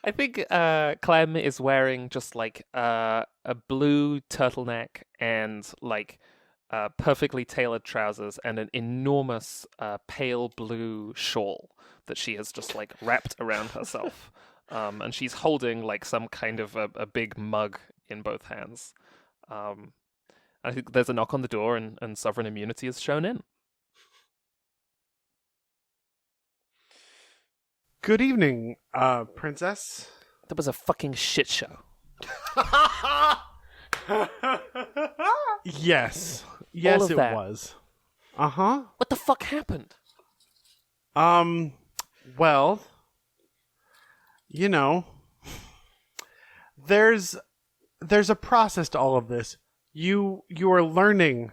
I think Clem is wearing just like a blue turtleneck and like perfectly tailored trousers and an enormous pale blue shawl that she has just like wrapped around herself. And she's holding like some kind of a big mug in both hands. I think there's a knock on the door and sovereign immunity is shown in. Good evening, princess. That was a fucking shit show. Yes. All Yes, of it that. was. Uh-huh. What the fuck happened? Well, you know, there's a process to all of this. You are learning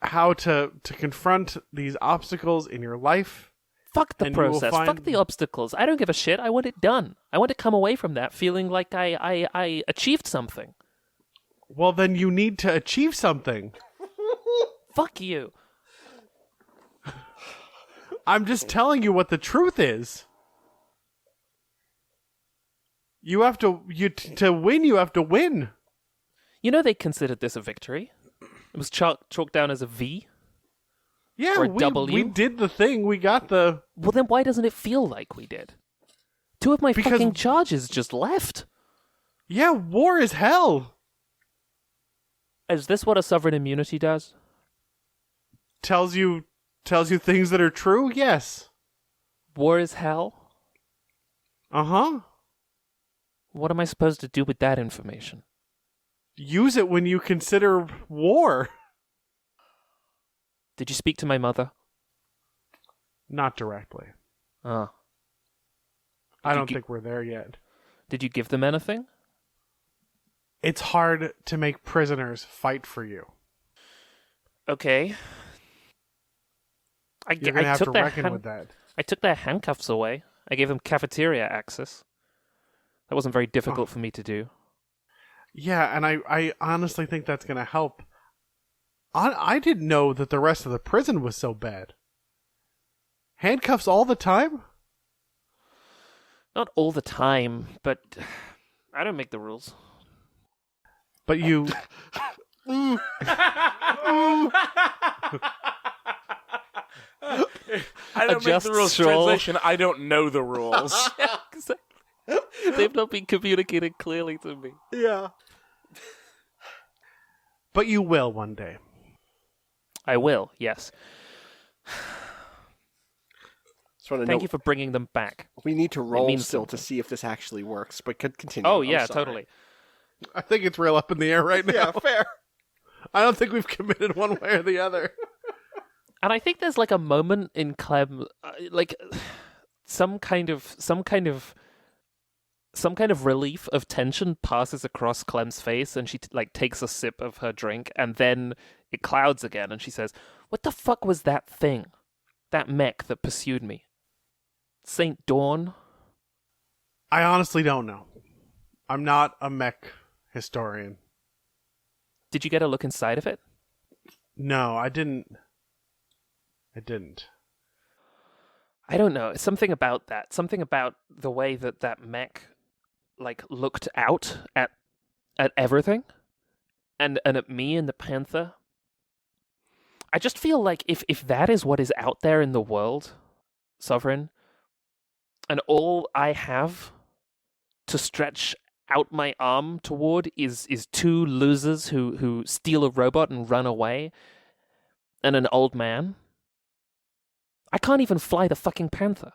how to confront these obstacles in your life. Fuck the And you will process. find- Fuck the obstacles. I don't give a shit. I want it done. I want to come away from that feeling like I achieved something. Well, then you need to achieve something. Fuck you. I'm just telling you what the truth is. You have to to win. You have to win. You know they considered this a victory. It was chalked down as a V. Yeah, Or a we W? did the thing. We got the. Well, then why doesn't it feel like we did? Two of my Because- fucking charges just left. Yeah, war is hell. Is this what a sovereign immunity does? Tells you things that are true. Yes. War is hell? Uh-huh. What am I supposed to do with that information? Use it when you consider war. Did you speak to my mother? Not directly. Ah. I you don't gi- think we're there yet. Did you give them anything? It's hard to make prisoners fight for you. Okay. You're going to have to took their reckon with that. I took their handcuffs away. I gave them cafeteria access. That wasn't very difficult for me to do. Yeah, and I honestly think that's going to help. I didn't know that the rest of the prison was so bad. Handcuffs all the time? Not all the time, but I don't make the rules. But you... I don't make Adjust the rules. stroll. Translation, I don't know the rules. They've not been communicated clearly to me. Yeah. But you will one day. I will, yes. Just want to Thank know, you for bringing them back. we need to roll means still something. to see if this actually works, but continue. Oh, I'm yeah, sorry. totally. I think it's real up in the air right now. Yeah, fair. I don't think we've committed one way or the other. And I think there's like a moment in Clem, like some kind of relief of tension passes across Clem's face, and she like takes a sip of her drink, and then it clouds again, and she says, "What the fuck was that thing? That mech that pursued me? Saint Dawn?" I honestly don't know. I'm not a mech historian. Did you get a look inside of it? No, I didn't. I didn't. I don't know. Something about that. Something about the way that mech like looked out at everything and at me and the Panther. I just feel like if that is what is out there in the world, Sovereign, and all I have to stretch out my arm toward is two losers who steal a robot and run away, and an old man, I can't even fly the fucking Panther.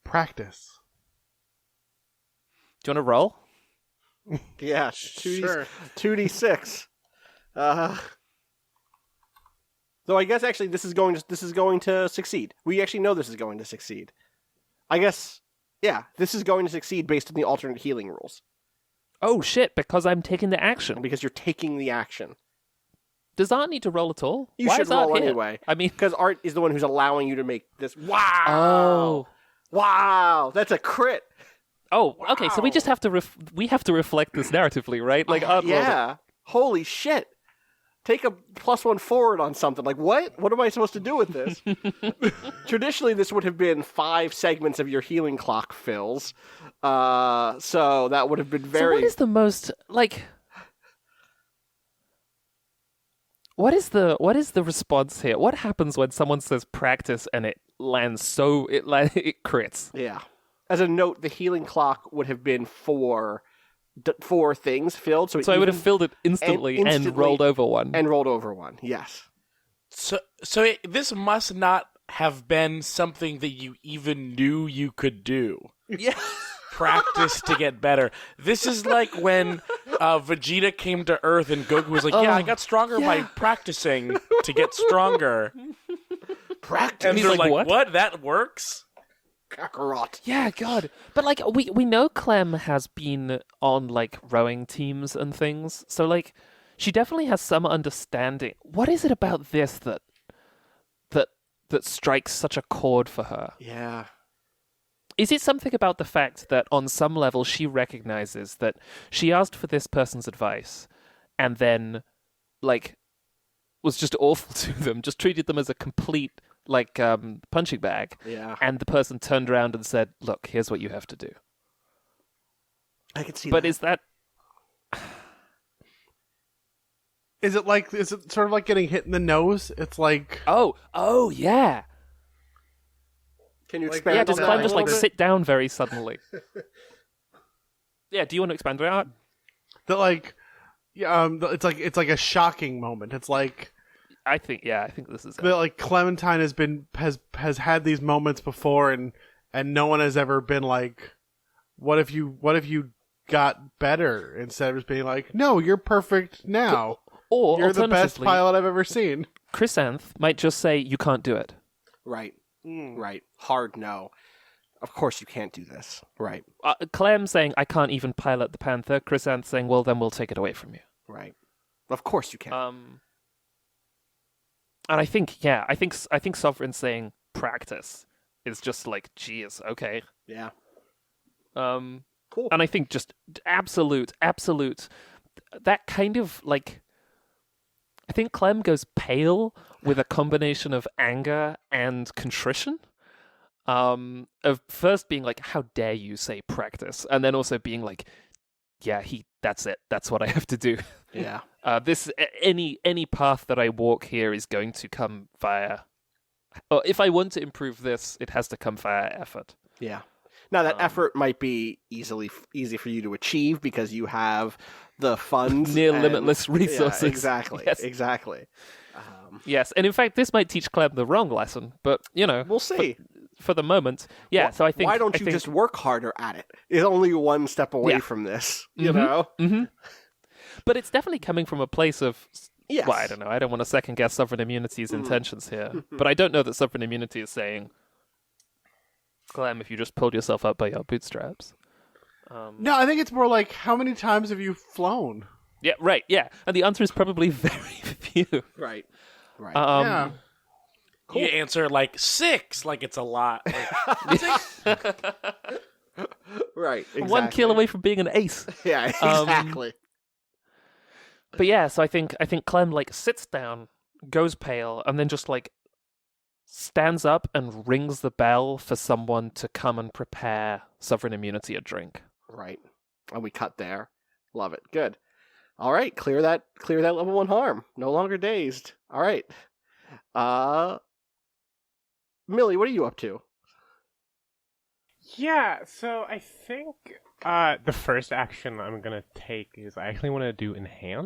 Practice. Do you want to roll? Yeah, Sure. 2d6. Though I guess actually this is going to succeed. We actually know this is going to succeed. I guess, yeah, this is going to succeed based on the alternate healing rules. Oh shit, because I'm taking the action. Because you're taking the action. Does Art need to roll at all? You Why should is Art roll here? anyway. I mean, Because Art is the one who's allowing you to make this. Wow! oh, Wow! That's a crit! okay. So we just have to we have to reflect this narratively, right? Like Art rolled it. yeah. Holy shit! take a +1 forward on something. Like, what? What am I supposed to do with this? Traditionally, this would have been 5 segments of your healing clock fills. So that would have been very... So what is the most, like... What is the response here? What happens when someone says practice and it lands it crits? Yeah. As a note, the healing clock would have been 4 things filled. So I would have filled it instantly and rolled over one. And rolled over one, yes. So this must not have been something that you even knew you could do. Yeah. Practice to get better. This is like when Vegeta came to Earth and Goku was like, yeah, I got stronger by practicing to get stronger. Practice. And they're like, what? That works? Kakarot. Yeah, God. But, like, we know Clem has been on, like, rowing teams and things, so, like, she definitely has some understanding. What is it about this that strikes such a chord for her? Yeah. Is it something about the fact that on some level she recognizes that she asked for this person's advice and then, like, was just awful to them, just treated them as a complete, like, punching bag, and the person turned around and said, look, here's what you have to do. I can see but that. Is that... Is it sort of like getting hit in the nose? It's like... Oh, yeah. Can you Like, expand Yeah, on does that Clem a just, little like, bit? sit down very suddenly? Yeah, do you want to expand on that? That, like... Yeah, it's like a shocking moment. It's like... I think this is it. That, like, Clementine has had these moments before, and no one has ever been like, what if you got better, instead of just being like, no, you're perfect now. Or You're the best alternatively, pilot I've ever seen. Chrysanth might just say, you can't do it. Right. Right. Hard no. Of course you can't do this. Right. Clem saying, I can't even pilot the Panther. Chrysanth saying, well, then we'll take it away from you. Right. Of course you can. And I think Sovereign saying practice is just like, geez, okay. Yeah. Cool. And I think just absolute, that kind of, like, I think Clem goes pale with a combination of anger and contrition. Of first being like, how dare you say practice? And then also being like, yeah, that's it. That's what I have to do. Yeah. Any path that I walk here is going to come via... Or if I want to improve this, it has to come via effort. Yeah. Now, that effort might be easy for you to achieve because you have the funds. Near limitless resources. Yeah, exactly. Yes. Exactly. Yes, and in fact, this might teach Clem the wrong lesson, but, you know... We'll see. For the moment. Yeah, so I think... Why don't you just work harder at it? It's only one step away from this, you know? Mm-hmm. But it's definitely coming from a place of... Yes. Well, I don't know. I don't want to second-guess Sovereign Immunity's intentions here. But I don't know that Sovereign Immunity is saying, Clem, if you just pulled yourself up by your bootstraps. No, I think it's more like, how many times have you flown? Yeah, right, yeah. And the answer is probably very few. Right. Right. Yeah. Cool. You answer like 6, like it's a lot. Like, 6. Right. Exactly. 1 kill away from being an ace. Yeah, exactly. But yeah, so I think Clem, like, sits down, goes pale, and then just, like, stands up and rings the bell for someone to come and prepare Sovereign Immunity a drink. Right. And we cut there. Love it. Good. All right. Clear that level 1 harm. No longer dazed. All right. Millie, what are you up to? Yeah, so I think the first action I'm gonna take is I actually want to do enhance.